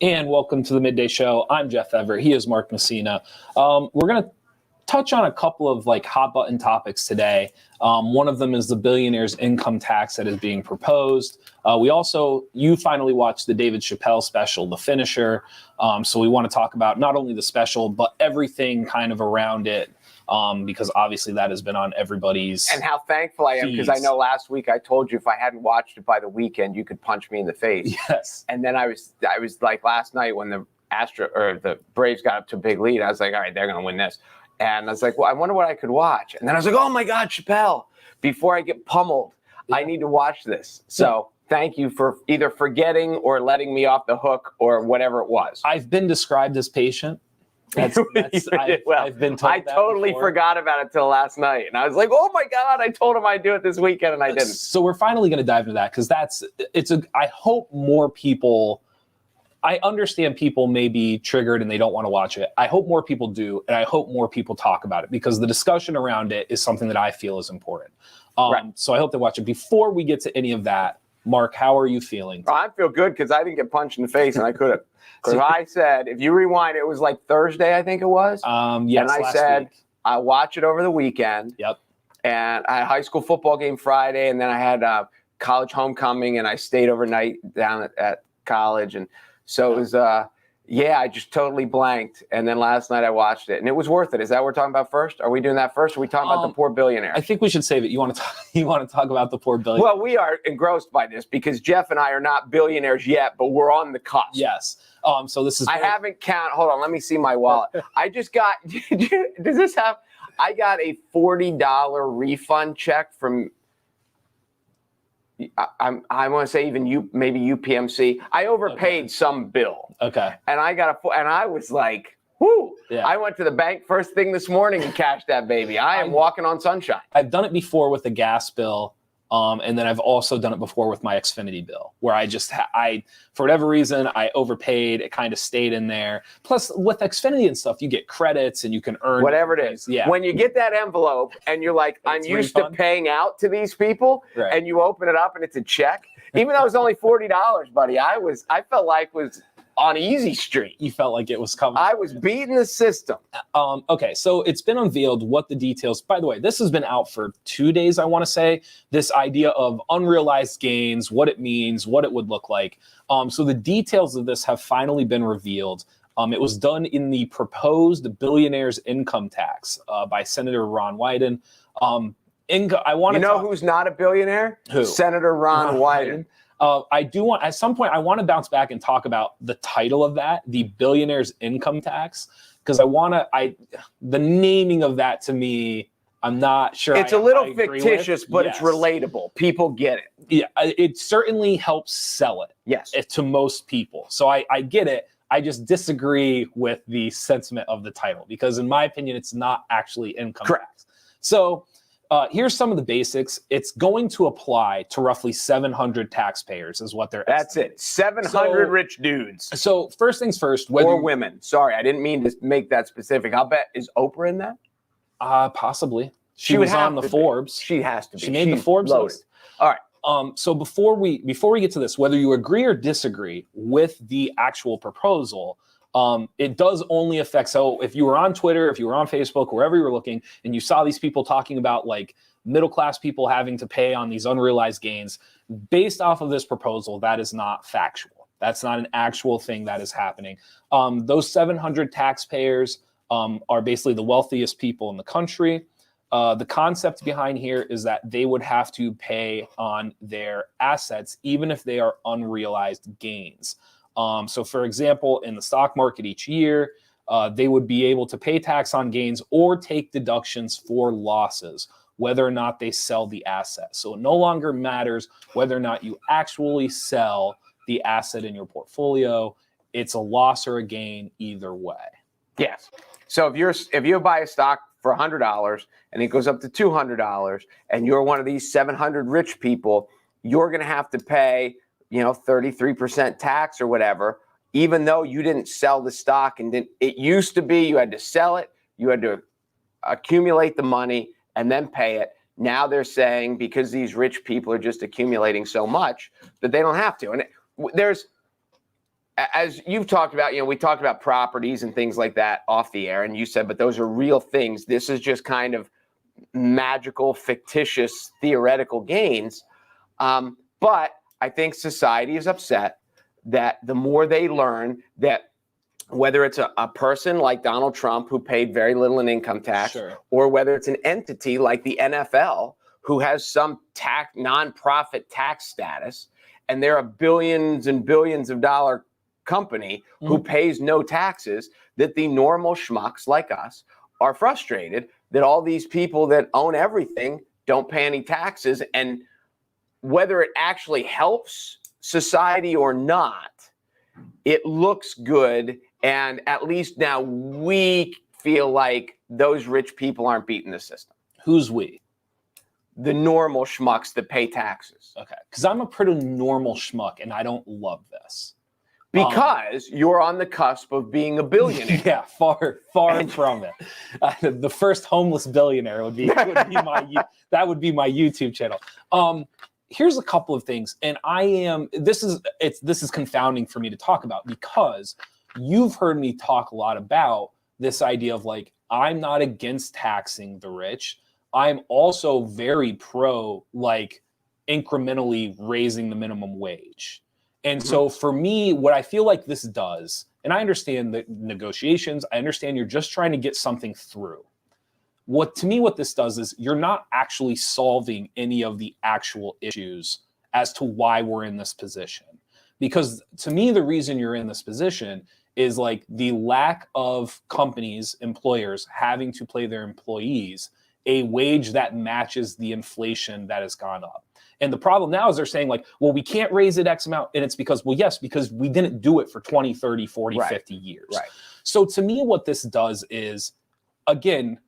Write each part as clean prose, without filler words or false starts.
And welcome to the Midday Show. I'm Jeff Everett. He is Mark Messina. We're going to touch on a couple of hot button topics today. One of them is the billionaire's income tax that is being proposed. You finally watched the David Chappelle special, The Finisher. So we want to talk about not only the special, but everything kind of around it. Because obviously that has been on everybody's and how thankful I am, because I know last week I told you if I hadn't watched it by the weekend, you could punch me in the face. Yes. And then I was like last night when the Braves got up to a big lead, I was like, all right, they're going to win this. And I was like, well, I wonder what I could watch. And then I was like, oh my God, Chappelle, before I get pummeled, I need to watch this. So thank you for either forgetting or letting me off the hook or whatever it was. I've been described as patient. I've been told I totally forgot about it till last night. And I was like, oh my God, I told him I'd do it this weekend and I didn't. So we're finally going to dive into that because I hope more people, I understand people may be triggered and they don't want to watch it. I hope more people do. And I hope more people talk about it because the discussion around it is something that I feel is important. Right. So I hope they watch it. Before we get to any of that, Mark, how are you feeling? I feel good because I didn't get punched in the face and I could have. Because I said, if you rewind, it was like Thursday, I think it was. Yes, and I said, I watch it over the weekend. Yep. And I had a high school football game Friday, and then I had college homecoming, and I stayed overnight down at college. And so it was, I just totally blanked. And then last night I watched it, and it was worth it. Is that what we're talking about first? Are we doing that first? Or are we talking about the poor billionaire? I think we should save it. You want to talk about the poor billionaire? Well, we are engrossed by this because Jeff and I are not billionaires yet, but we're on the cusp. Yes. So this is. I haven't counted. Hold on. Let me see my wallet. I just got. Does this have? I got a $40 refund check from. I want to say even maybe UPMC. I overpaid some bill. Okay. And I was like, whoo. Yeah. I went to the bank first thing this morning and cashed that baby. I am walking on sunshine. I've done it before with the gas bill. And then I've also done it before with my Xfinity bill, where I just, for whatever reason, I overpaid. It kind of stayed in there. Plus, with Xfinity and stuff, you get credits and you can earn whatever it is. Yeah. When you get that envelope and you're like, I'm used to paying out to these people, and you open it up and it's a check, even though it was only $40, buddy, I felt like it was on Easy Street. You felt like it was coming. I was beating the system. Okay, so it's been unveiled what the details. By the way, this has been out for 2 days, I want to say. This idea of unrealized gains, what it means, what it would look like. So the details of this have finally been revealed. It was done in the proposed billionaire's income tax by Senator Ron Wyden. Who's not a billionaire? Who? Senator Ron Wyden. I do want, at some point, I want to bounce back and talk about the title of that, the billionaire's income tax, because the naming of that to me, I'm not sure. It's a little fictitious, but it's relatable. People get it. Yeah, it certainly helps sell it. Yes. To most people. So I get it. I just disagree with the sentiment of the title because, in my opinion, it's not actually income tax. So here's some of the basics. It's going to apply to roughly 700 taxpayers is what they're estimating. That's it. 700 rich dudes. So first things first. Or women. Sorry, I didn't mean to make that specific. I'll bet, is Oprah in that? Possibly. She was on the Forbes. She has to be. She made the Forbes list. All right. So before we get to this, whether you agree or disagree with the actual proposal, it does only affect. So if you were on Twitter, if you were on Facebook, wherever you were looking, and you saw these people talking about like middle class people having to pay on these unrealized gains, based off of this proposal, that is not factual. That's not an actual thing that is happening. Those 700 taxpayers are basically the wealthiest people in the country. The concept behind here is that they would have to pay on their assets, even if they are unrealized gains. So, for example, in the stock market each year, they would be able to pay tax on gains or take deductions for losses. whether or not they sell the asset. So it no longer matters whether or not you actually sell the asset in your portfolio. It's a loss or a gain either way. Yes. So if you buy a stock for $100 and it goes up to $200 and you're one of these 700 rich people, you're going to have to pay, 33% tax or whatever, even though you didn't sell the stock. And it used to be you had to sell it, you had to accumulate the money and then pay it. Now they're saying because these rich people are just accumulating so much that they don't have to. And there's, as you've talked about, we talked about properties and things like that off the air, and you said, but those are real things. This is just kind of magical, fictitious, theoretical gains. But I think society is upset that the more they learn that whether it's a person like Donald Trump who paid very little in income tax, Sure. or whether it's an entity like the NFL who has some nonprofit tax status, and they're a billions and billions of dollar company who pays no taxes, that the normal schmucks like us are frustrated that all these people that own everything don't pay any taxes. And whether it actually helps society or not, it looks good. And at least now we feel like those rich people aren't beating the system. Who's we? The normal schmucks that pay taxes. Okay. Because I'm a pretty normal schmuck and I don't love this. Because you're on the cusp of being a billionaire. Yeah, far from it. The first homeless billionaire would be my YouTube channel. Here's a couple of things, and this is confounding for me to talk about because you've heard me talk a lot about this idea of like I'm not against taxing the rich. I'm also very pro like incrementally raising the minimum wage. And so for me, what I feel like this does, and I understand the negotiations, I understand you're just trying to get something through. What this does is you're not actually solving any of the actual issues as to why we're in this position. Because to me, the reason you're in this position is like the lack of companies, employers having to pay their employees a wage that matches the inflation that has gone up. And the problem now is they're saying like, well, we can't raise it X amount. And it's because, well, yes, because we didn't do it for 20, 30, 40, right. 50 years. Right. So to me, what this does is, again,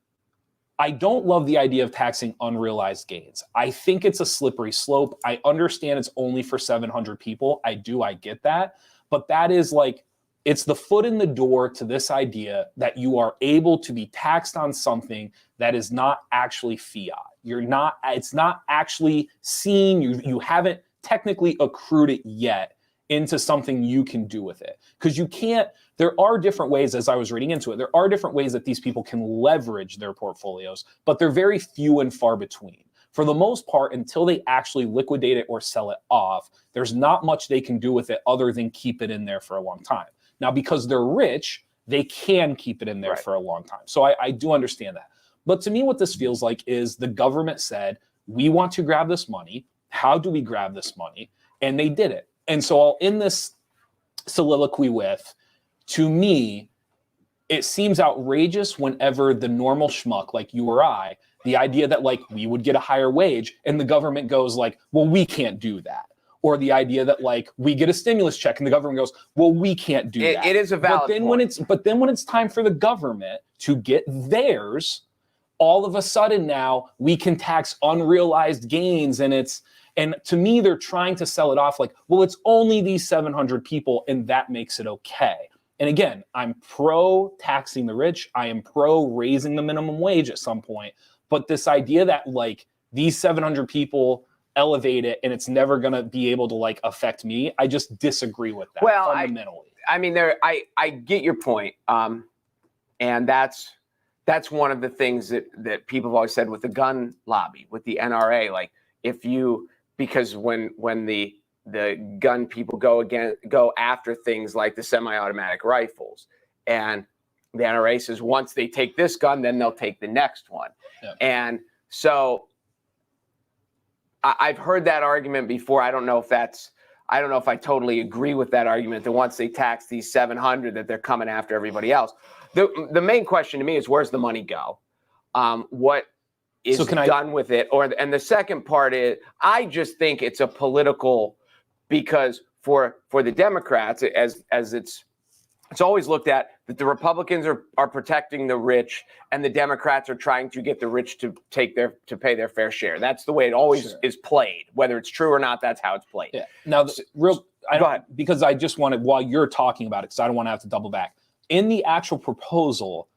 I don't love the idea of taxing unrealized gains. I think it's a slippery slope. I understand it's only for 700 people. I get that. But that is like, it's the foot in the door to this idea that you are able to be taxed on something that is not actually fiat. It's not actually seen, you haven't technically accrued it yet into something you can do with it. Because there are different ways, as I was reading into it, there are different ways that these people can leverage their portfolios, but they're very few and far between. For the most part, until they actually liquidate it or sell it off, there's not much they can do with it other than keep it in there for a long time. Now, because they're rich, they can keep it in there for a long time. So I do understand that. But to me, what this feels like is the government said, we want to grab this money. How do we grab this money? And they did it. And so I'll end this soliloquy with, to me, it seems outrageous whenever the normal schmuck like you or I, the idea that like we would get a higher wage and the government goes like, well, we can't do that. Or the idea that like we get a stimulus check and the government goes, well, we can't do that. It is a valid point. But then when it's time for the government to get theirs, all of a sudden now we can tax unrealized gains. And to me, they're trying to sell it off like, well, it's only these 700 people and that makes it okay. And again, I'm pro taxing the rich. I am pro raising the minimum wage at some point. But this idea that like these 700 people elevate it and it's never going to be able to like affect me, I just disagree with that fundamentally. I get your point. And that's one of the things that people have always said with the gun lobby, with the NRA, like because when the gun people go after things like the semi-automatic rifles, and the NRA says once they take this gun, then they'll take the next one. Yeah. And so I've heard that argument before. I don't know if I totally agree with that argument that once they tax these 700 that they're coming after everybody else. The main question to me is where's the money go? is done with it. And the second part is, I just think it's a political, because for the Democrats, as it's always looked at that the Republicans are protecting the rich and the Democrats are trying to get the rich to pay their fair share. That's the way it always is played. Whether it's true or not, that's how it's played. Yeah. Now, because I just wanted, while you're talking about it, because I don't want to have to double back. In the actual proposal,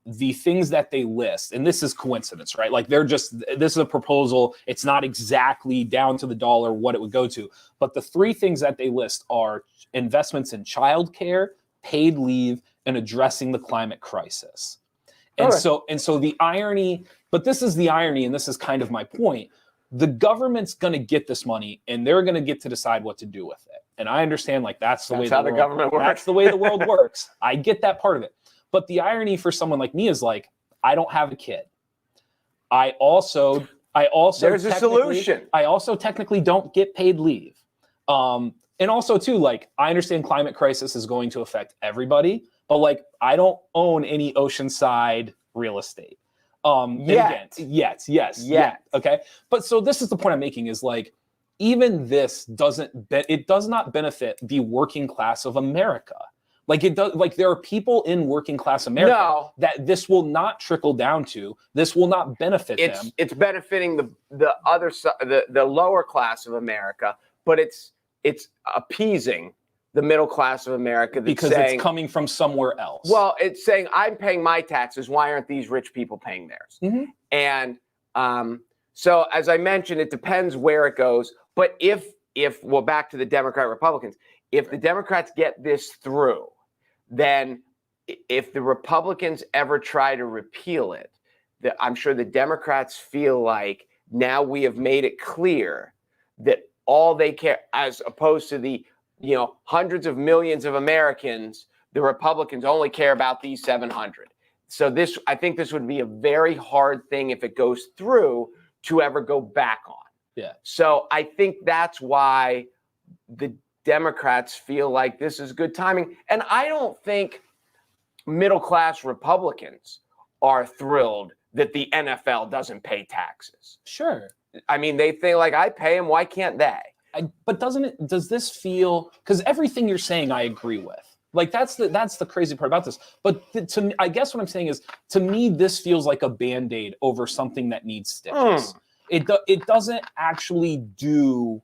the things that they list, and this is coincidence, right? Like this is a proposal. It's not exactly down to the dollar what it would go to, but the three things that they list are investments in childcare, paid leave, and addressing the climate crisis. And so the irony, but this is the irony, and this is kind of my point. The government's going to get this money, and they're going to get to decide what to do with it. And I understand, like, that's the way the government works. That's the way the world works. I get that part of it. But the irony for someone like me is, like, I don't have a kid. I also there's a solution. I also technically don't get paid leave. And also too, like, I understand climate crisis is going to affect everybody, but like, I don't own any oceanside real estate. Yet. Okay. But so this is the point I'm making, is like, even this it does not benefit the working class of America. Like, it does, like, there are people in working class America that this will not trickle down to. This will not benefit them. It's benefiting the other side, the lower class of America, but it's appeasing the middle class of America because it's coming from somewhere else. Well, it's saying, I'm paying my taxes. Why aren't these rich people paying theirs? Mm-hmm. And so, as I mentioned, it depends where it goes. But if back to the Democrat Republicans, if the Democrats get this through, then if the Republicans ever try to repeal it, I'm sure the Democrats feel like now we have made it clear that all they care, as opposed to the hundreds of millions of Americans, the Republicans only care about these 700. So I think this would be a very hard thing, if it goes through, to ever go back on. Yeah. So I think that's why the Democrats feel like this is good timing. And I don't think middle-class Republicans are thrilled that the NFL doesn't pay taxes. Sure. I mean, they think, like, I pay them, why can't they? But does this feel, because everything you're saying I agree with. Like, that's the crazy part about this. But to me, I guess what I'm saying is, to me, this feels like a Band-Aid over something that needs stitches. It doesn't actually do,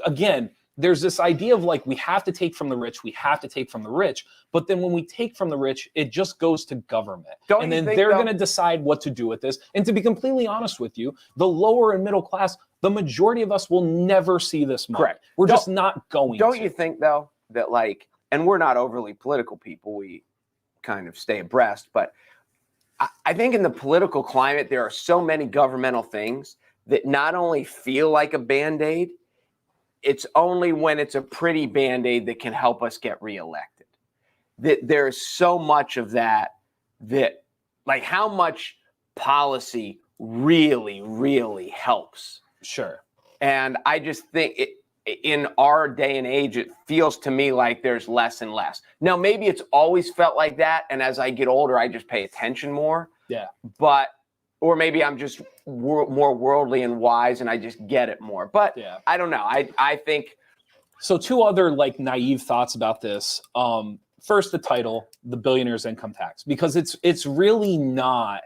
again, there's this idea of, like, we have to take from the rich, but then when we take from the rich, it just goes to government. And then they're going to decide what to do with this. And to be completely honest with you, the lower and middle class, the majority of us will never see this money. Correct. We're just not going to. Don't you think, though, that, like, and we're not overly political people, we kind of stay abreast, but I think in the political climate, there are so many governmental things that not only feel like a Band-Aid, it's only when it's a pretty Band-Aid that can help us get reelected. There's so much of that, like, how much policy really, really helps. Sure. And I just think in our day and age, it feels to me like there's less and less. Now, maybe it's always felt like that, and as I get older, I just pay attention more. Yeah. Or maybe I'm just more worldly and wise, and I just get it more. But yeah. I don't know. I think. So 2 other, like, naive thoughts about this. First, the title, the Billionaire's Income Tax, because it's really not.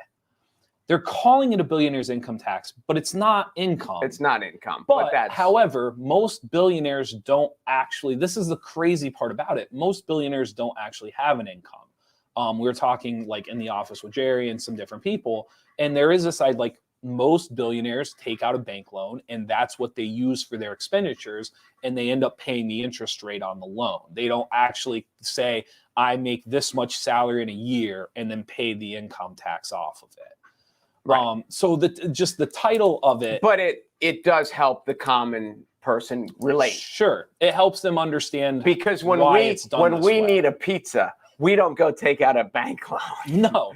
They're calling it a billionaire's income tax, but it's not income. It's not income. But however, most billionaires don't actually, this is the crazy part about it, most billionaires don't actually have an income. We were talking, like, in the office with Jerry and some different people, and there is a side, like, most billionaires take out a bank loan, and that's what they use for their expenditures, and they end up paying the interest rate on the loan. They don't actually say, I make this much salary in a year, and then pay the income tax off of it. Right. So just the title of it. But it does help the common person relate. Sure. It helps them understand. Because when we need a pizza, we don't go take out a bank loan. No,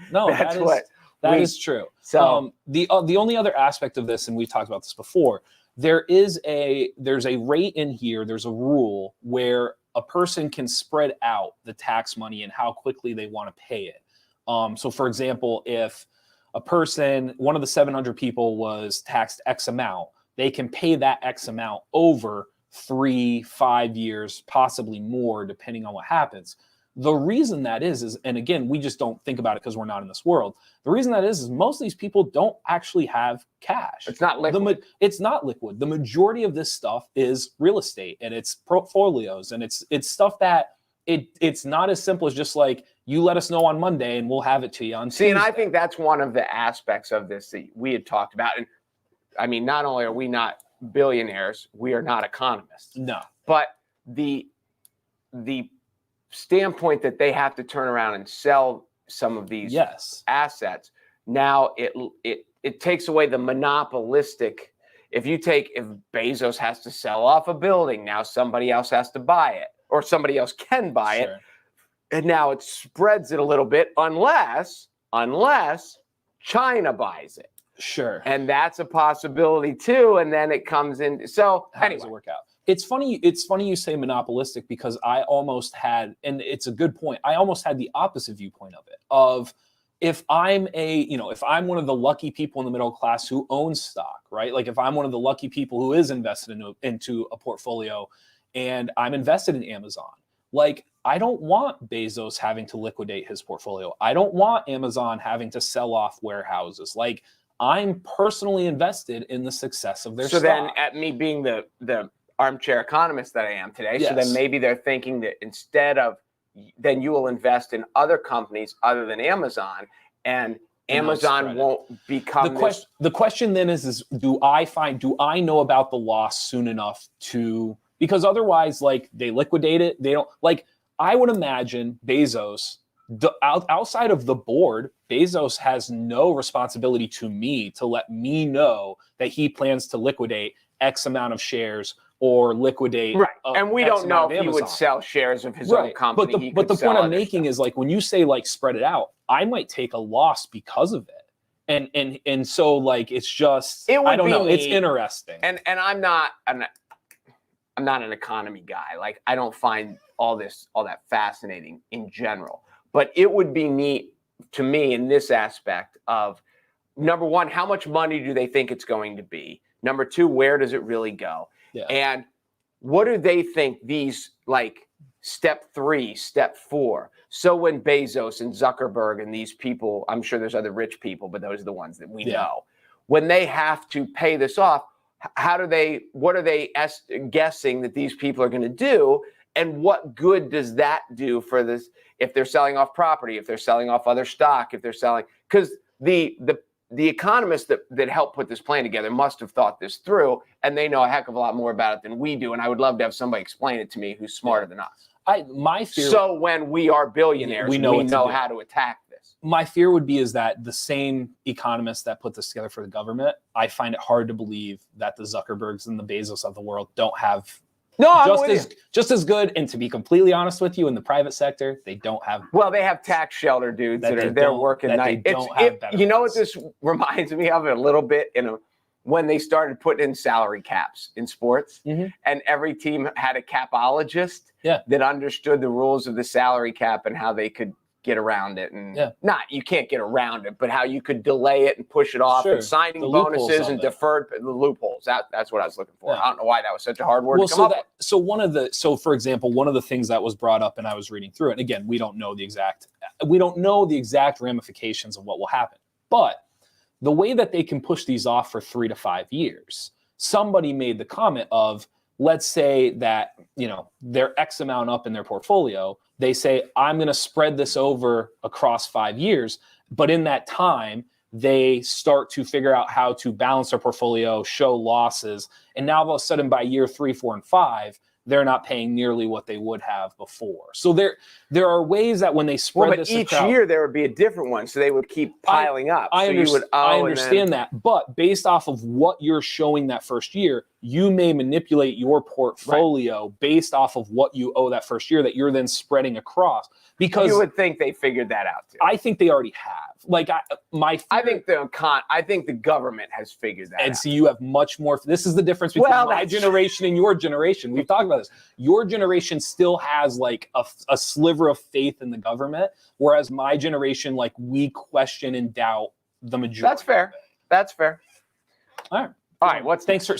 that is true. So the only other aspect of this, and we've talked about this before, there's a rate in here, there's a rule where a person can spread out the tax money and how quickly they want to pay it. So for example, if a person, one of the 700 people was taxed X amount, they can pay that X amount over 3-5 years, possibly more, depending on what happens. The reason that is, and again, we just don't think about it because we're not in this world. The reason that is most of these people don't actually have cash. It's not liquid. It's not liquid. The majority of this stuff is real estate, and it's portfolios, and it's stuff that it's not as simple as just like, you let us know on Monday and we'll have it to you on Tuesday. And I think that's one of the aspects of this that we had talked about. And I mean, not only are we not billionaires, we are not economists. No. But the standpoint that they have to turn around and sell some of these assets, now it takes away the monopolistic. If Bezos has to sell off a building, now somebody else has to buy it, or somebody else can buy it. And now it spreads it a little bit unless China buys it. Sure. And that's a possibility too. And then it comes in. So how does it work out? It's funny you say monopolistic, because I almost had, and it's a good point, I almost had the opposite viewpoint of it. Of if I'm one of the lucky people in the middle class who owns stock, right? Like if I'm one of the lucky people who is invested into a portfolio and I'm invested in Amazon, like I don't want Bezos having to liquidate his portfolio. I don't want Amazon having to sell off warehouses. Like I'm personally invested in the success of their stock. So then at me being the armchair economist that I am today, so then maybe they're thinking that instead of, then you will invest in other companies other than Amazon, and Amazon won't become the question then is do I know about the loss soon enough to, because otherwise, like, they liquidate it, they don't, like, I would imagine Bezos, outside of the board, Bezos has no responsibility to me to let me know that he plans to liquidate X amount of shares or liquidate. Right. And we don't know if he would sell shares of his own company. But the point I'm making is, like, when you say, like, spread it out, I might take a loss because of it. And so, like, it's just, I don't know. It's interesting. And I'm not an economy guy. Like, I don't find all that fascinating in general. But it would be neat to me in this aspect of, number one, how much money do they think it's going to be? Number two, where does it really go? Yeah. And what do they think these, like, step 3, step 4? So when Bezos and Zuckerberg and these people, I'm sure there's other rich people, but those are the ones that we know, when they have to pay this off, what are they guessing that these people are going to do? And what good does that do for this? If they're selling off property, if they're selling off other stock, if they're selling, because the economists that helped put this plan together must have thought this through, and they know a heck of a lot more about it than we do. And I would love to have somebody explain it to me who's smarter than us. My fear. So when we are billionaires, we know how to attack this. My fear would be is that the same economists that put this together for the government, I find it hard to believe that the Zuckerbergs and the Bezos of the world don't have just as good. And to be completely honest with you, in the private sector, they don't have. Well, they have tax shelter dudes that are there working night. You know what this reminds me of a little bit? When they started putting in salary caps in sports, and every team had a capologist that understood the rules of the salary cap and how they could get around it. And you can't get around it, but how you could delay it and push it off, and signing bonuses and deferred the loopholes. That's what I was looking for. I don't know why that was such a hard word to come up with. So for example, one of the things that was brought up, and I was reading through it, and again, we don't know the exact ramifications of what will happen, but the way that they can push these off for 3 to 5 years, somebody made the comment of, let's say that, they're X amount up in their portfolio. They say, I'm going to spread this over across 5 years. But in that time, they start to figure out how to balance their portfolio, show losses. And now all of a sudden by year 3, 4, and 5, they're not paying nearly what they would have before. So there are ways that when they spread this each year there would be a different one, so they would keep piling up. I understand that, but based off of what you're showing that first year, you may manipulate your portfolio based off of what you owe that first year that you're then spreading across. Because you would think they figured that out too. I think they already have. Like I think the government has figured that out. And so you have much more. This is the difference between my generation and your generation. We've talked about this. Your generation still has like a sliver of faith in the government, whereas my generation, like, we question and doubt the majority. That's fair. That's fair. All right. All right. What's thanks for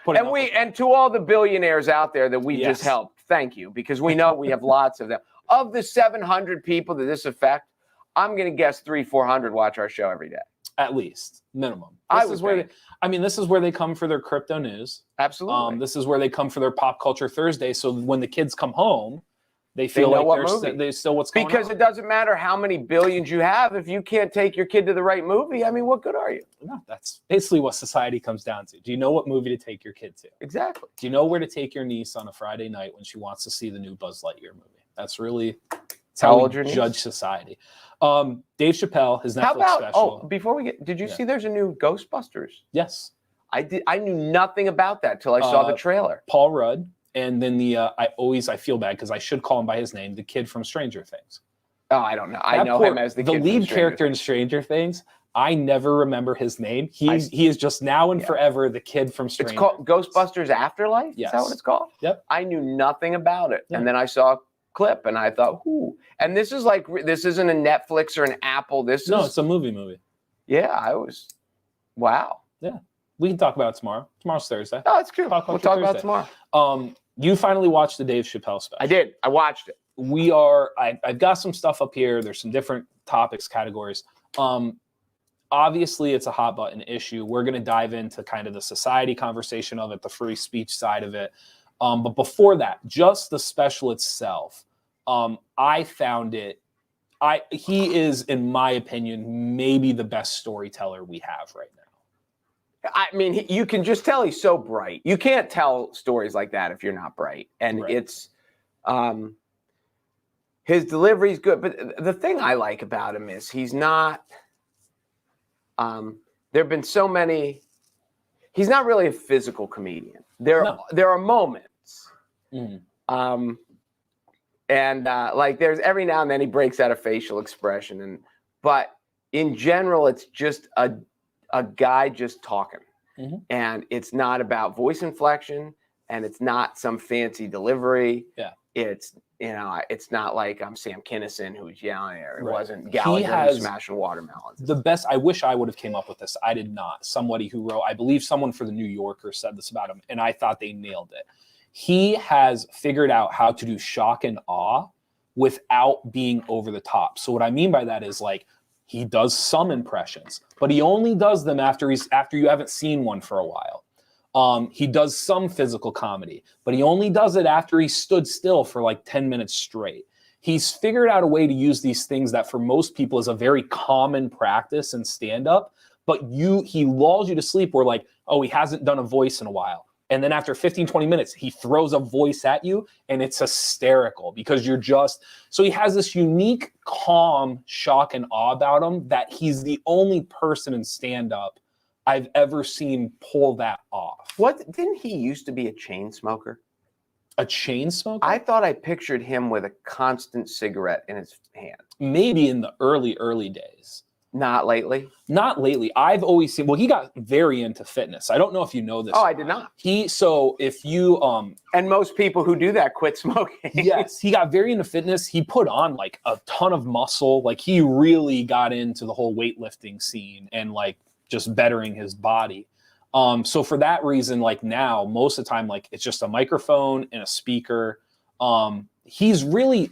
putting and and to all the billionaires out there that we just helped, thank you, because we know we have lots of them. Of the 700 people that this affect, I'm going to guess 300-400 watch our show every day. At least, minimum. This is where they come for their crypto news. Absolutely. This is where they come for their pop culture Thursday. So when the kids come home, they feel like they still what's going on. Because it doesn't matter how many billions you have if you can't take your kid to the right movie. I mean, what good are you? No, that's basically what society comes down to. Do you know what movie to take your kid to? Exactly. Do you know where to take your niece on a Friday night when she wants to see the new Buzz Lightyear movie? That's how we judge society. Dave Chappelle, his Netflix special. Oh, before we get, did you see there's a new Ghostbusters? Yes. I did. I knew nothing about that till I saw the trailer. Paul Rudd, and then I feel bad because I should call him by his name, the kid from Stranger Things. Oh, I don't know. I know him as the kid lead character in Stranger Things. I never remember his name. He is just now and forever the kid from Stranger. It's called Ghostbusters Afterlife? Yes. Is that what it's called? Yep. I knew nothing about it. Yeah. And then I saw a clip and I thought, whoo. And this isn't a Netflix or an Apple. It's a movie. Yeah, wow. Yeah. We can talk about it tomorrow. Tomorrow's Thursday. Oh, that's cool. We'll talk about it tomorrow. You finally watched the Dave Chappelle special. I did. I watched it. I've got some stuff up here. There's some different topics, categories. Obviously, it's a hot button issue. We're going to dive into kind of the society conversation of it, the free speech side of it. But before that, just the special itself, I found it. He is, in my opinion, maybe the best storyteller we have right now. I mean, you can just tell he's so bright. You can't tell stories like that if you're not bright. And it's his delivery is good. But the thing I like about him is he's not. There have been so many. He's not really a physical comedian. There are moments. Like there's every now and then he breaks out a facial expression, but in general, it's just a guy just talking. And it's not about voice inflection, and it's not some fancy delivery. Yeah. It's not like I'm Sam Kinison who's yelling there. It wasn't Gallagher smashing watermelons. The best, I wish I would have came up with this. I did not. Somebody who wrote, I believe someone for the New Yorker said this about him, and I thought they nailed it. He has figured out how to do shock and awe without being over the top. So what I mean by that is like, he does some impressions, but he only does them after you haven't seen one for a while. He does some physical comedy, but he only does it after he stood still for like 10 minutes straight. He's figured out a way to use these things that for most people is a very common practice in stand-up, but he lulls you to sleep where like, oh, he hasn't done a voice in a while. And then after 15, 20 minutes, he throws a voice at you and it's hysterical because so he has this unique, calm shock and awe about him that he's the only person in stand-up I've ever seen pull that off. Didn't he used to be a chain smoker? A chain smoker? I thought I pictured him with a constant cigarette in his hand. Maybe in the early days. Not lately? Not lately. I've always seen, he got very into fitness. I don't know if you know this. Oh, I did not. And most people who do that quit smoking. Yes, he got very into fitness. He put on like a ton of muscle. Like he really got into the whole weightlifting scene and like just bettering his body. So for that reason, like now, most of the time, like it's just a microphone and a speaker. He's really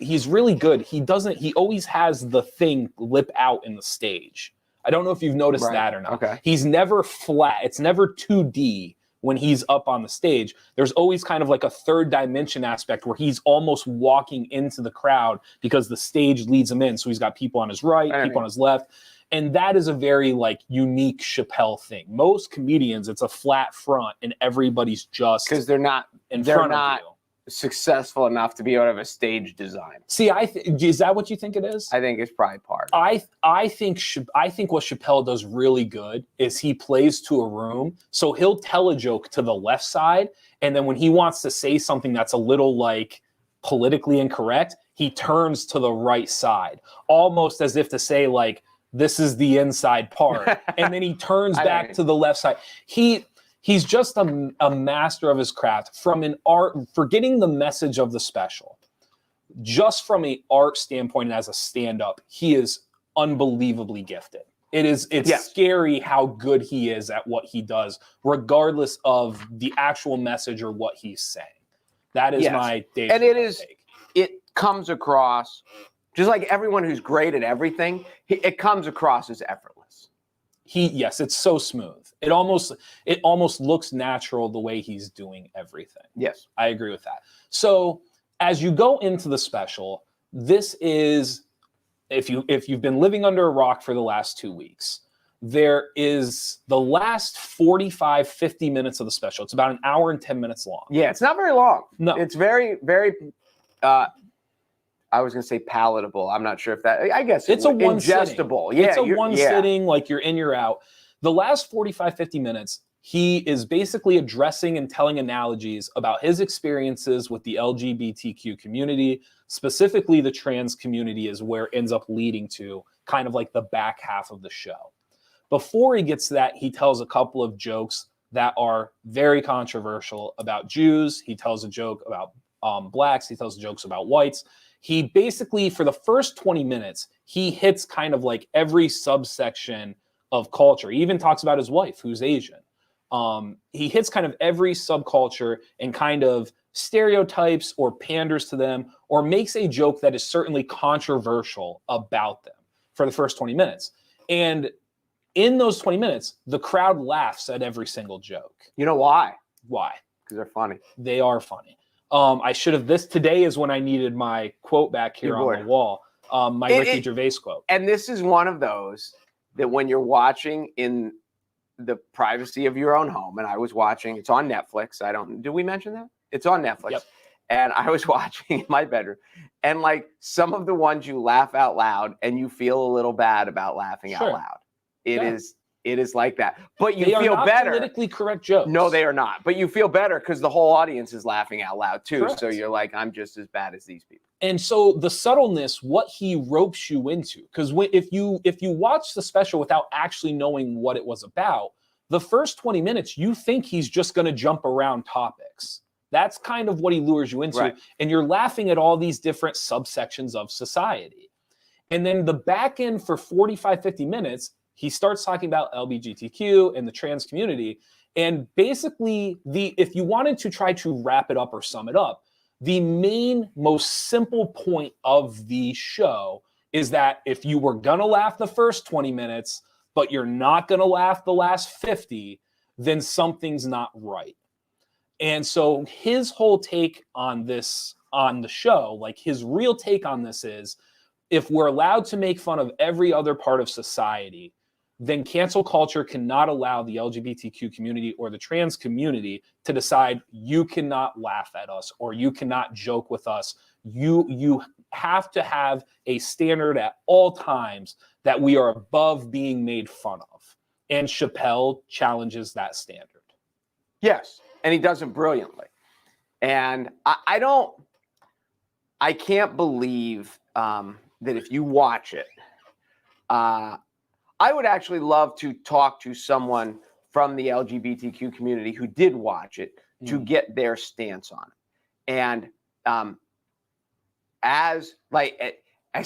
good. He always has the thing lip out in the stage. I don't know if you've noticed that or not. Okay. He's never flat. It's never 2D when he's up on the stage. There's always kind of like a third dimension aspect where he's almost walking into the crowd because the stage leads him in. So he's got people on his right, people on his left. And that is a very like unique Chappelle thing. Most comedians, it's a flat front and everybody's just because they're not successful enough to be able to have a stage design. See, is that what you think it is? I think it's probably part. I think what Chappelle does really good is he plays to a room. So he'll tell a joke to the left side, and then when he wants to say something that's a little like politically incorrect, he turns to the right side, almost as if to say like, this is the inside part. And then he turns back to the left side. He's just a master of his craft from an art, forgetting the message of the special. Just from an art standpoint and as a stand-up, he is unbelievably gifted. It's scary how good he is at what he does, regardless of the actual message or what he's saying. That is my Dave and Chappelle take. It comes across just like everyone who's great at everything. It comes across as effortless. Yes, it's so smooth. It almost looks natural the way he's doing everything. Yes, I agree with that. So as you go into the special, this is, if you've been living under a rock for the last 2 weeks, there is the last 45, 50 minutes of the special. It's about an hour and 10 minutes long. Yeah, it's not very long. No. It's very, very, I was going to say palatable. I'm not sure if that, I guess it's a one ingestible. Sitting. Yeah, it's a one sitting, like you're in, you're out. The last 45, 50 minutes, he is basically addressing and telling analogies about his experiences with the LGBTQ community, specifically the trans community is where it ends up leading to kind of like the back half of the show. Before he gets to that, he tells a couple of jokes that are very controversial about Jews. He tells a joke about blacks. He tells jokes about whites. He basically, for the first 20 minutes, he hits kind of like every subsection of culture. He even talks about his wife, who's Asian. He hits kind of every subculture and kind of stereotypes or panders to them or makes a joke that is certainly controversial about them for the first 20 minutes. And in those 20 minutes, the crowd laughs at every single joke. You know why? Why? Because they're funny. They are funny. I should have, today is when I needed my quote back here on the wall. My Ricky Gervais quote. And this is one of those that when you're watching in the privacy of your own home, and I was watching, it's on Netflix. Did we mention that? It's on Netflix. Yep. And I was watching in my bedroom, and like some of the ones you laugh out loud and you feel a little bad about laughing out loud. It is like that. But you feel better. Politically correct jokes. No, they are not. But you feel better because the whole audience is laughing out loud too. Correct. So you're like, I'm just as bad as these people. And so the subtleness, what he ropes you into, because if you watch the special without actually knowing what it was about, the first 20 minutes, you think he's just going to jump around topics. That's kind of what he lures you into. Right. And you're laughing at all these different subsections of society. And then the back end for 45, 50 minutes, he starts talking about LGBTQ and the trans community. And basically, if you wanted to try to wrap it up or sum it up, the main, most simple point of the show is that if you were going to laugh the first 20 minutes, but you're not going to laugh the last 50, then something's not right. And so his whole take on this, on the show, like his real take on this is, if we're allowed to make fun of every other part of society, then cancel culture cannot allow the LGBTQ community or the trans community to decide you cannot laugh at us or you cannot joke with us. You have to have a standard at all times that we are above being made fun of. And Chappelle challenges that standard. Yes, and he does it brilliantly. And I can't believe that if you watch it, I would actually love to talk to someone from the LGBTQ community who did watch it to get their stance on it. And as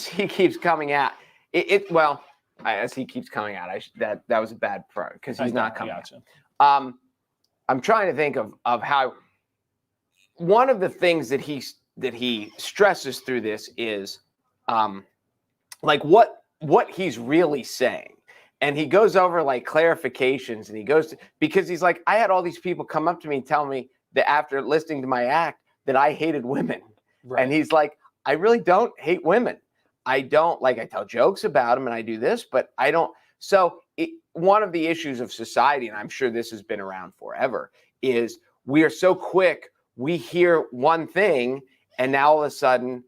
he keeps coming out, as he keeps coming out, that was a bad part because he's not coming out. I'm trying to think of how one of the things that he stresses through this is like what he's really saying. And he goes over like clarifications and he goes because he's like, I had all these people come up to me and tell me that after listening to my act that I hated women. Right. And he's like, I really don't hate women. I don't, like, I tell jokes about them and I do this, but I don't. So one of the issues of society, and I'm sure this has been around forever, is we are so quick. We hear one thing and now all of a sudden,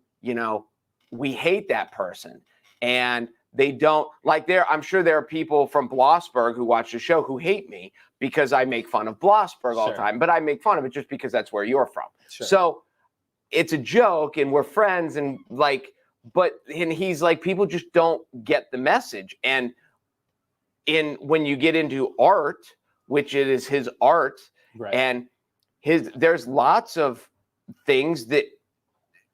we hate that person. And they don't like I'm sure there are people from Blossburg who watch the show who hate me because I make fun of Blossburg all the time, but I make fun of it just because that's where you're from. Sure. So it's a joke and we're friends and he's like, people just don't get the message. And when you get into art, which it is his art, right. And there's lots of things that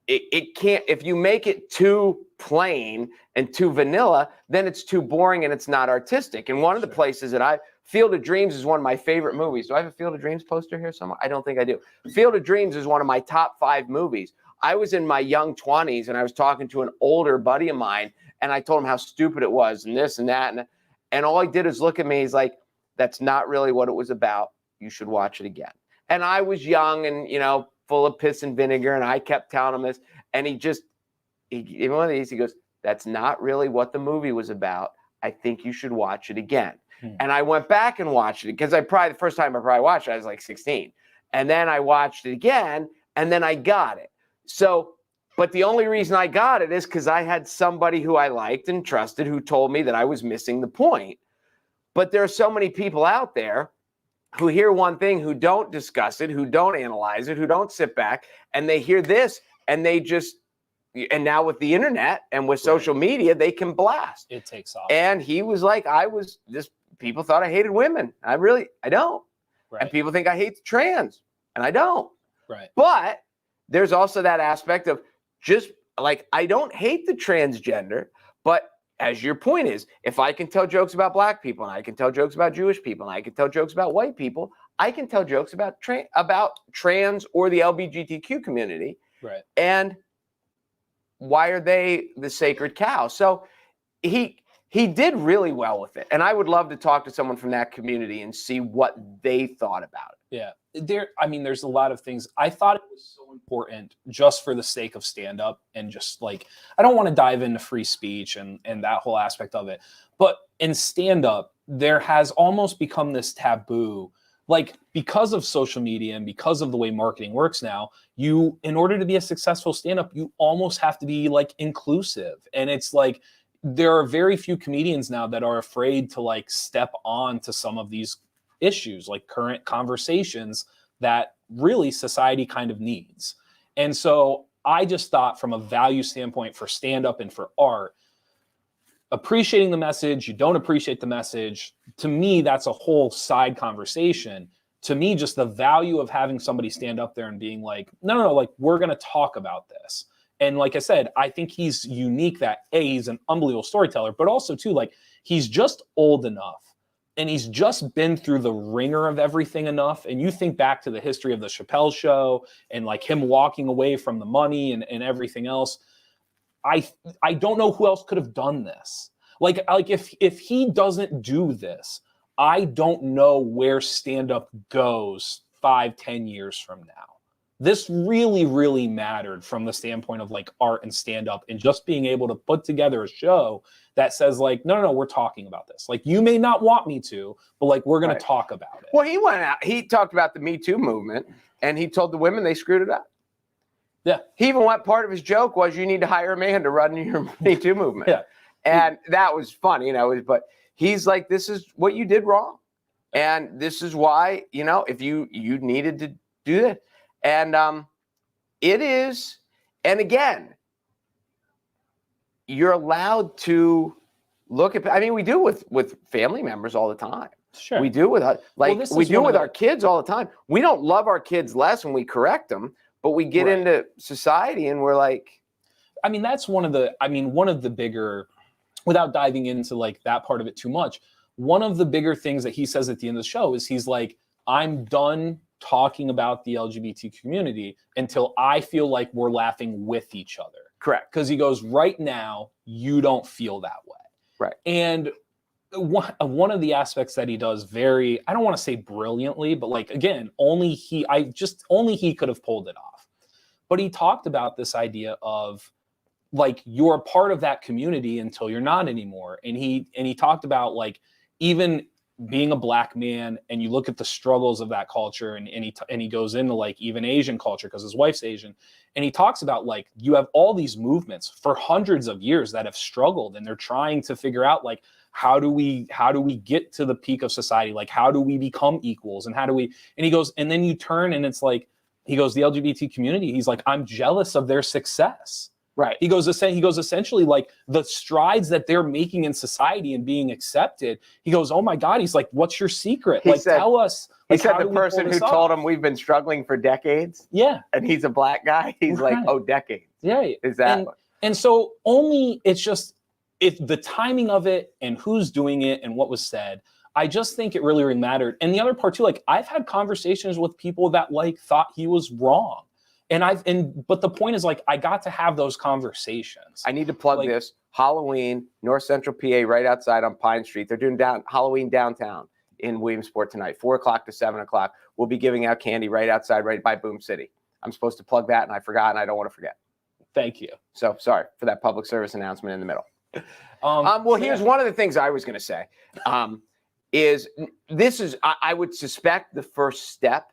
it can't, if you make it too plain and too vanilla, then it's too boring and it's not artistic. And one of the places that Field of Dreams is one of my favorite movies. Do I have a Field of Dreams poster here somewhere? I don't think I do. Field of Dreams is one of my top 5 movies. I was in my young 20s and I was talking to an older buddy of mine and I told him how stupid it was and this and that. And all he did is look at me. He's like, that's not really what it was about. You should watch it again. And I was young and, full of piss and vinegar. And I kept telling him this. And in one of these, he goes, that's not really what the movie was about. I think you should watch it again. And I went back and watched it because the first time I probably watched it, I was like 16. And then I watched it again and then I got it. So, but the only reason I got it is because I had somebody who I liked and trusted who told me that I was missing the point. But there are so many people out there who hear one thing, who don't discuss it, who don't analyze it, who don't sit back, and they hear this, and and now with the internet and with social media, they can blast. It takes off. And he was like, people thought I hated women. I don't. Right. And people think I hate the trans, and I don't. Right. But there's also that aspect of just like, I don't hate the transgender, but as your point is, if I can tell jokes about black people and I can tell jokes about Jewish people and I can tell jokes about white people, I can tell jokes about trans or the LGBTQ community. Right. And why are they the sacred cow? So he did really well with it. And I would love to talk to someone from that community and see what they thought about it. Yeah. There's a lot of things. I thought it was so important just for the sake of stand-up and just like, I don't want to dive into free speech and that whole aspect of it. But in stand-up, there has almost become this taboo, like because of social media and because of the way marketing works now, in order to be a successful stand-up, you almost have to be like inclusive. And it's like, there are very few comedians now that are afraid to like step on to some of these issues, like current conversations that really society kind of needs. And so I just thought from a value standpoint for stand-up and for art, appreciating the message, you don't appreciate the message, to me, that's a whole side conversation. To me, just the value of having somebody stand up there and being like, no, like, we're going to talk about this. And like I said, I think he's unique that he's an unbelievable storyteller, but also too, like, he's just old enough and he's just been through the ringer of everything enough. And you think back to the history of the Chappelle show and like him walking away from the money and everything else. I don't know who else could have done this. Like if he doesn't do this, I don't know where stand-up goes 5-10 years from now. This really, really mattered from the standpoint of like art and stand-up and just being able to put together a show that says like, no, we're talking about this. Like, you may not want me to, but like, we're going to talk about it. Well, he went out, he talked about the Me Too movement and he told the women they screwed it up. Yeah. He even went, part of his joke was, you need to hire a man to run your Me Too movement. Yeah. And that was funny, but he's like, this is what you did wrong. And this is why, if you needed to do that. And it is, and again, you're allowed to look at, we do with family members all the time. Sure. We do with our kids all the time. We don't love our kids less when we correct them, but we get into society and we're like, that's one of the bigger, without diving into like that part of it too much, one of the bigger things that he says at the end of the show is he's like, I'm done talking about the LGBT community until I feel like we're laughing with each other. Correct. Because he goes, right now, you don't feel that way. Right. And one of the aspects that he does very, I don't want to say brilliantly, but like, again, only he could have pulled it off. But he talked about this idea of like, you're a part of that community until you're not anymore. And he talked about like, even being a black man, and you look at the struggles of that culture, and he goes into like even Asian culture because his wife's Asian, and he talks about like, you have all these movements for hundreds of years that have struggled, and they're trying to figure out like, how do we get to the peak of society? Like, how do we become equals? And and he goes, and then you turn and it's like, he goes, the LGBT community, he's like, I'm jealous of their success. Right. He goes essentially like the strides that they're making in society and being accepted. He goes, oh my God. He's like, what's your secret? Tell us. He said the person who told him we've been struggling for decades. Yeah. And he's a black guy. He's like, oh, decades. Yeah. Is that and so only it's just the timing of it and who's doing it and what was said. I just think it really mattered. And the other part too, like I've had conversations with people that like thought he was wrong. But the point is like I got to have those conversations. I need to plug this. Halloween, North Central PA, right outside on Pine Street. They're doing Halloween downtown in Williamsport tonight, 4 o'clock to 7 o'clock. We'll be giving out candy right outside, right by Boom City. I'm supposed to plug that, and I forgot, and I don't want to forget. Thank you. So sorry for that public service announcement in the middle. Here's one of the things I was going to say. I would suspect the first step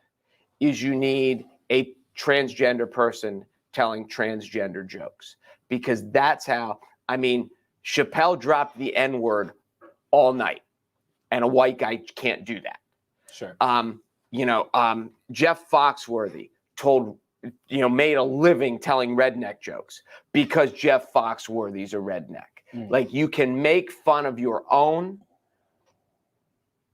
is you need a transgender person telling transgender jokes, because that's how, Chappelle dropped the N-word all night, and a white guy can't do that. Sure. Jeff Foxworthy made a living telling redneck jokes because Jeff Foxworthy's a redneck. Like, you can make fun of your own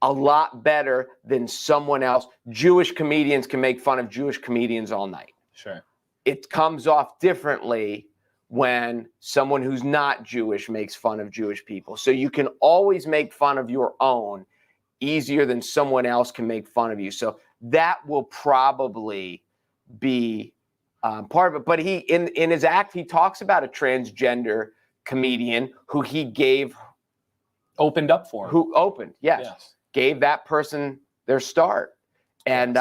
a lot better than someone else. Jewish comedians can make fun of Jewish comedians all night. Sure. It comes off differently when someone who's not Jewish makes fun of Jewish people. So you can always make fun of your own easier than someone else can make fun of you. So that will probably be part of it. But he, in his act, he talks about a transgender comedian who he opened up for him. Who opened, yes. Gave that person their start and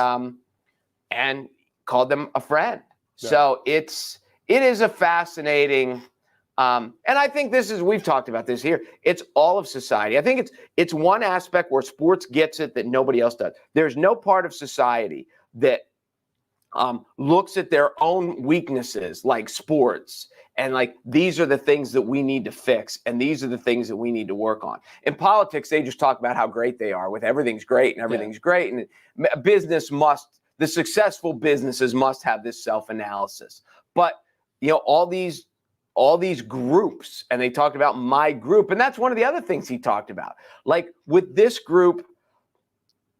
called them a friend. Yeah. So it is a fascinating, and I think we've talked about this here. It's all of society. I think it's one aspect where sports gets it that nobody else does. There's no part of society that looks at their own weaknesses like sports and like, these are the things that we need to fix and these are the things that we need to work on. In politics, they just talk about how great they are with everything's great and everything's great. And the successful businesses must have this self-analysis. But all these groups, and they talked about my group, and that's one of the other things he talked about. Like with this group,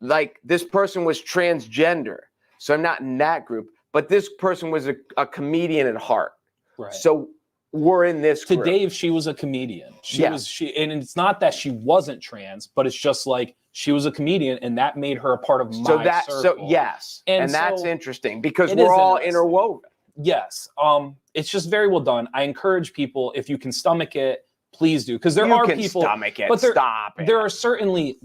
like this person was transgender, so I'm not in that group, but this person was a comedian at heart. Right. So we're in this group. To Dave, she was a comedian. And it's not that she wasn't trans, but it's just like she was a comedian, and that made her a part of my circle. So yes, and that's interesting because we're all interwoven. Yes, it's just very well done. I encourage people, if you can stomach it, please do, because there are people. Stomach it. But Stop it. There are certainly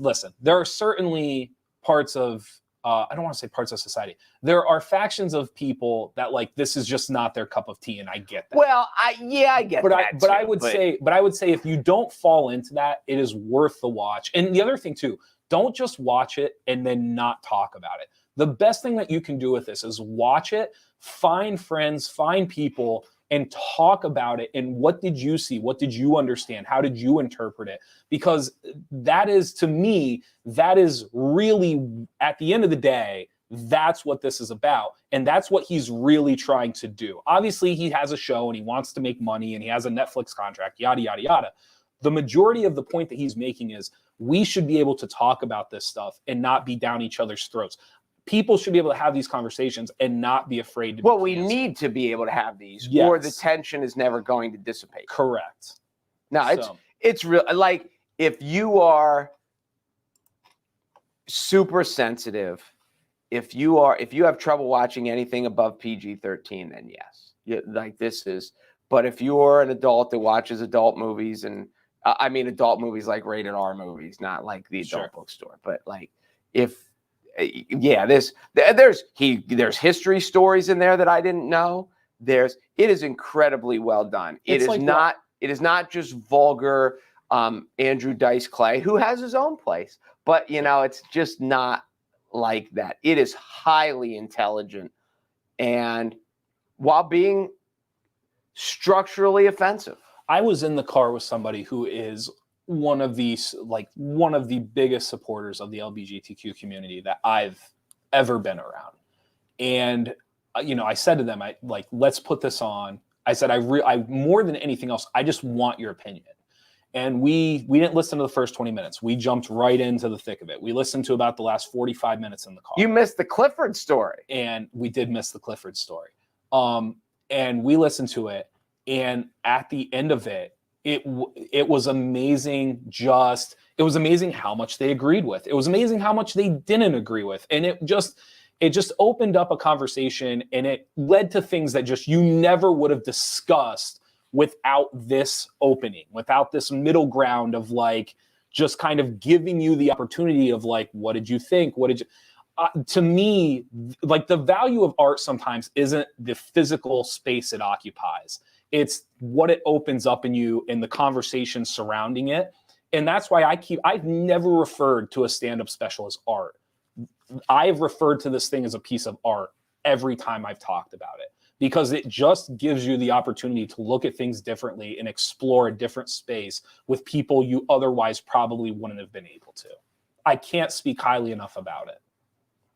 parts of. I don't want to say parts of society. There are factions of people that like this is just not their cup of tea, and I get that. Well, I get that. But I would say if you don't fall into that, it is worth the watch. And the other thing too, don't just watch it and then not talk about it. The best thing that you can do with this is watch it, find friends, find people, and talk about it. And what did you see? What did you understand? How did you interpret it? Because that is, to me, that is really, at the end of the day, that's what this is about. And that's what he's really trying to do. Obviously, he has a show and he wants to make money and he has a Netflix contract, yada, yada, yada. The majority of the point that he's making is we should be able to talk about this stuff and not be down each other's throats. People should be able to have these conversations and not be afraid to be we need to be able to have these, or the tension is never going to dissipate. Correct. No, it's real. Like, if you are super sensitive, if you have trouble watching anything above PG-13, then yes. But if you're an adult that watches adult movies, and adult movies like rated R movies, not like the adult bookstore, but like there's history stories in there that I didn't know. It is incredibly well done. It is not just vulgar Andrew Dice Clay, who has his own place, but it's just not like that. It is highly intelligent and while being structurally offensive. I was in the car with somebody who is one of the biggest supporters of the LGBTQ community that I've ever been around. And, I said to them, let's put this on. I said, I more than anything else, I just want your opinion. And we didn't listen to the first 20 minutes. We jumped right into the thick of it. We listened to about the last 45 minutes in the car. You missed the Clifford story. And we did miss the Clifford story. and we listened to it. And at the end of it, it was amazing. It was amazing how much they agreed with. It was amazing how much they didn't agree with. And it just opened up a conversation, and it led to things that just you never would have discussed without this opening, without this middle ground of like just kind of giving you the opportunity of like, what did you think? To me, like the value of art sometimes isn't the physical space it occupies. It's what it opens up in you and the conversation surrounding it. And that's why I've never referred to a stand-up special as art. I've referred to this thing as a piece of art every time I've talked about it, because it just gives you the opportunity to look at things differently and explore a different space with people you otherwise probably wouldn't have been able to. I can't speak highly enough about it.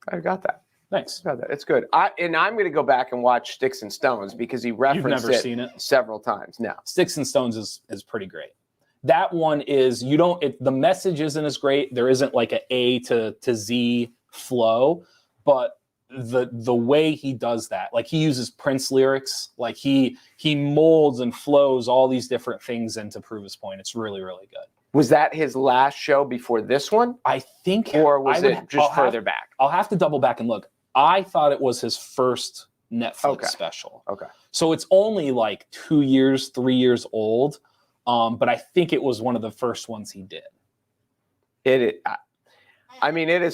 I got that. Thanks. Got that. It's good. And I'm going to go back and watch Sticks and Stones because he referenced seen it several times. No. Sticks and Stones is pretty great. That one is, the message isn't as great. There isn't like A to Z flow, but the way he does that, like he uses Prince lyrics, like he molds and flows all these different things in to prove his point. It's really, really good. Was that his last show before this one? I think. Or was it just further back? I'll have to double back and look. I thought it was his first Netflix special. Okay. So it's only like 2 years, 3 years old. But I think it was one of the first ones he did. It is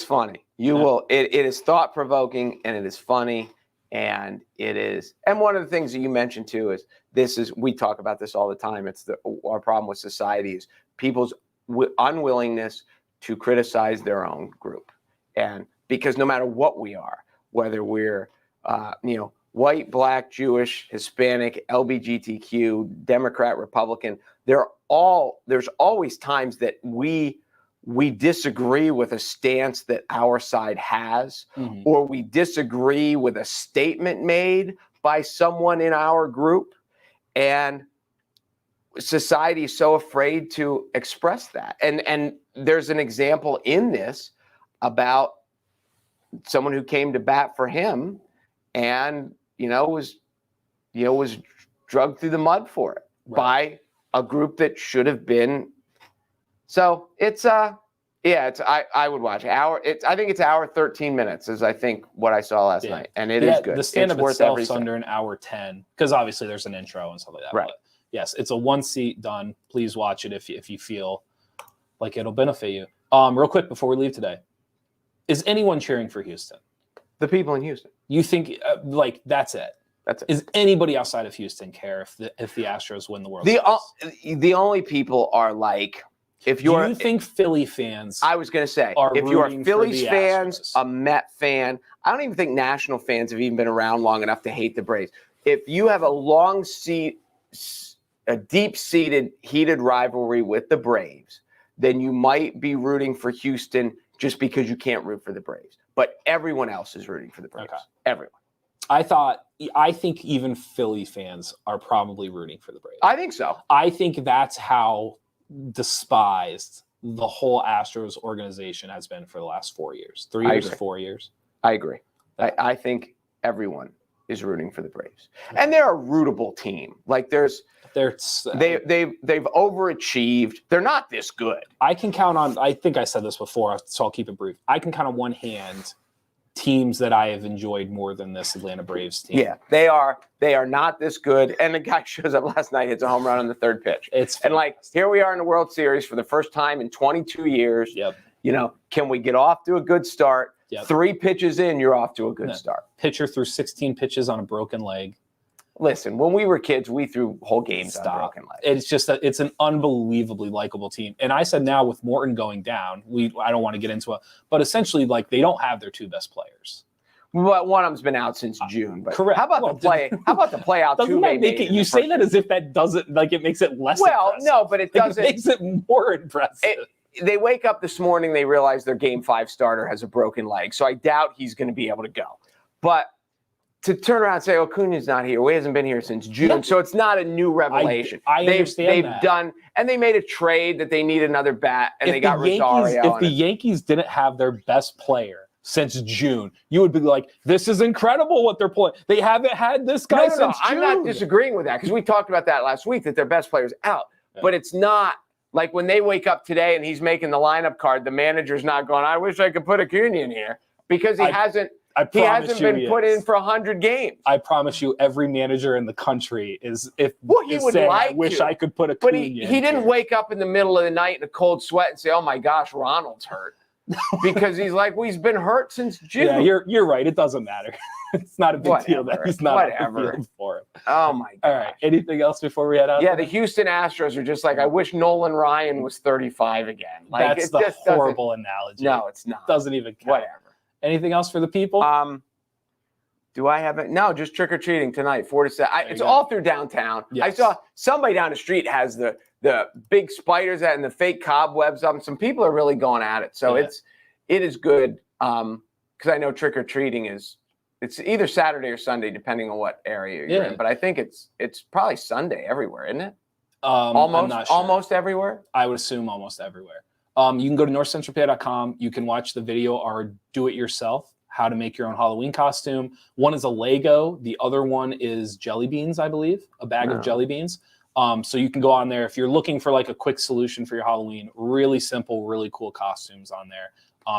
funny. It is thought-provoking, and it is funny, and one of the things that you mentioned too is we talk about this all the time. It's our problem with society is people's unwillingness to criticize their own group. And because no matter what we are, whether we're, white, black, Jewish, Hispanic, LGBTQ, Democrat, Republican, there's always times that we disagree with a stance that our side has, or we disagree with a statement made by someone in our group. And society is so afraid to express that. And there's an example in this about someone who came to bat for him and, was drugged through the mud for it by a group that should have been. So I would watch I think it's hour 13 minutes is I think what I saw last night. And it is good. The stand-up itself is under an hour 10 because obviously there's an intro and stuff like that. Right. But yes, it's a one seat done. Please watch it if you feel like it'll benefit you. Real quick before we leave today, is anyone cheering for Houston? The people in Houston. You think that's it? That's it. Is anybody outside of Houston care if the Astros win the World Series? The only people are like, do you think Philly fans? I was going to say, if you are Phillies fans, a Met fan, I don't even think national fans have even been around long enough to hate the Braves. If you have a deep-seated, heated rivalry with the Braves, then you might be rooting for Houston just because you can't root for the Braves. But everyone else is rooting for the Braves. Okay. Everyone. I think even Philly fans are probably rooting for the Braves. I think so. I think that's how despised the whole Astros organization has been for the last 4 years. 3 years or 4 years. I agree. I think everyone is rooting for the Braves. And they're a rootable team. Like they've overachieved. They're not this good. I can count on, I think I said this before, so I'll keep it brief. I can count on one hand teams that I have enjoyed more than this Atlanta Braves team. Yeah, they are not this good. And the guy shows up last night, hits a home run on the third pitch. Here we are in the World Series for the first time in 22 years. Yep. Can we get off to a good start? Yep. 3 pitches in, you're off to a good start. Pitcher threw 16 pitches on a broken leg. Listen, when we were kids, we threw whole games on broken legs. It's an unbelievably likable team. And I said now with Morton going down, I don't want to get into it, but essentially they don't have their 2 best players. Well, one of them's been out since June. But correct. How about the play out? Doesn't that make it? You say that as if that doesn't it makes it less. Well, impressive. No, but it doesn't. It makes it more impressive. They wake up this morning, they realize their Game 5 starter has a broken leg, so I doubt he's going to be able to go. But to turn around and say, Acuna's not here, he hasn't been here since June, so it's not a new revelation. I understand they've done, and they made a trade that they need another bat, and they got Rosario. If the Yankees didn't have their best player since June. You would be like, this is incredible what they're playing. They haven't had this guy since June. I'm not disagreeing with that because we talked about that last week, that their best player's out. Yeah. But it's not like when they wake up today and he's making the lineup card, the manager's not going, I wish I could put Acuna in here, because he hasn't been put in for 100 games. I promise you, every manager in the country is saying, I wish I could put Acuna But in he didn't wake up in the middle of the night in a cold sweat and say, oh my gosh, Ronald's hurt. Because he's like, well, he's been hurt since June. Yeah, you're right. It doesn't matter. It's not a big deal that he's not on the field for him. Oh my God. All right. Anything else before we head out? Yeah, the Houston Astros are just like, I wish Nolan Ryan was 35 again. Like, that's the horrible analogy. No, it's not. Doesn't even count. Whatever. Anything else for the people? Do I have it? No, just trick or treating tonight, 4 to 7. It's all through downtown. Yes. I saw somebody down the street has the big spiders and the fake cobwebs up. Some people are really going at it. So it is good. Because I know trick or treating it's either Saturday or Sunday, depending on what area you're in. But I think it's probably Sunday everywhere, isn't it? Almost everywhere. I would assume almost everywhere. You can go to NorthcentralPa.com. You can watch the video or do it yourself, how to make your own Halloween costume. One is a Lego. The other one is jelly beans, I believe, a bag of jelly beans. So you can go on there if you're looking for like a quick solution for your Halloween. Really simple, really cool costumes on there.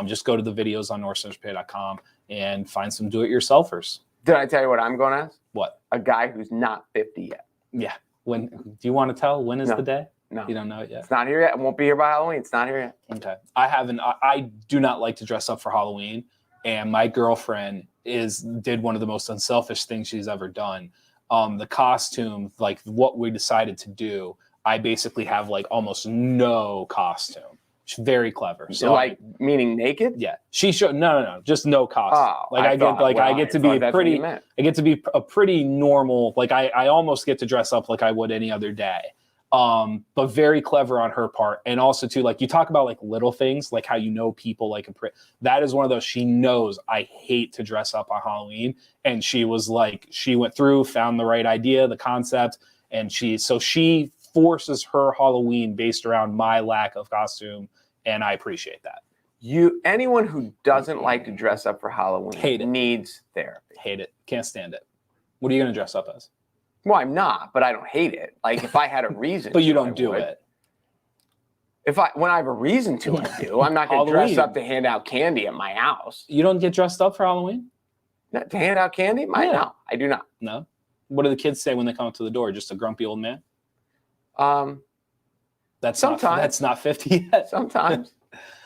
Just go to the videos on NorthcentralPa.com and find some do-it-yourselfers. Did I tell you what I'm going as? What? A guy who's not 50 yet. Yeah. When do you want to tell? When is the day? No. You don't know it yet? It's not here yet. It won't be here by Halloween. It's not here yet. Okay. I do not like to dress up for Halloween. And my girlfriend did one of the most unselfish things she's ever done. The costume, like what we decided to do, I basically have like almost no costume. She's very clever. So like meaning naked? Yeah. She showed no, just no costume. Oh, I get to be a pretty normal, like I almost get to dress up like I would any other day. But very clever on her part. And also too, like you talk about like little things, like how people like that is one of those. She knows I hate to dress up on Halloween. And she was like, she went through, found the right idea, the concept, and she forces her Halloween based around my lack of costume, and I appreciate that. Anyone who doesn't like to dress up for Halloween needs therapy. Hate it. Can't stand it. What are you going to dress up as? Well, I'm not, but I don't hate it. Like if I had a reason but you don't do it. When I have a reason to, I do. I'm not going to dress up to hand out candy at my house. You don't get dressed up for Halloween? No, to hand out candy? No, I do not. No? What do the kids say when they come up to the door? Just a grumpy old man? That's not 50 yet. Sometimes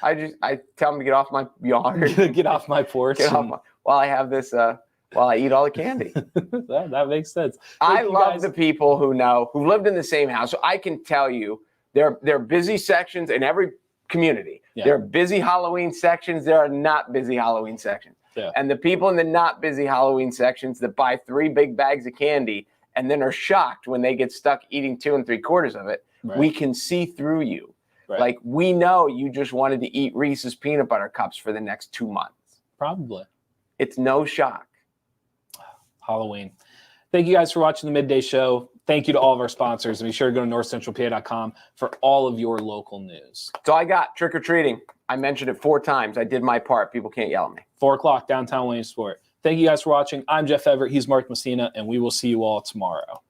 I tell them to get off my yard, get off my porch, while I have this while I eat all the candy. that makes sense. I love the people who lived in the same house. So I can tell you there are busy sections in every community. Yeah. There are busy Halloween sections. There are not busy Halloween sections. Yeah. And the people in the not busy Halloween sections that buy 3 big bags of candy and then are shocked when they get stuck eating 2 3/4 of it. Right. We can see through you. Right. Like we know you just wanted to eat Reese's peanut butter cups for the next 2 months. Probably. It's no shock. Halloween. Thank you guys for watching the Midday Show. Thank you to all of our sponsors. And be sure to go to NorthcentralPA.com for all of your local news. So I got trick-or-treating. I mentioned it 4 times. I did my part. People can't yell at me. 4 o'clock, downtown Williamsport. Thank you guys for watching. I'm Jeff Everett. He's Mark Messina. And we will see you all tomorrow.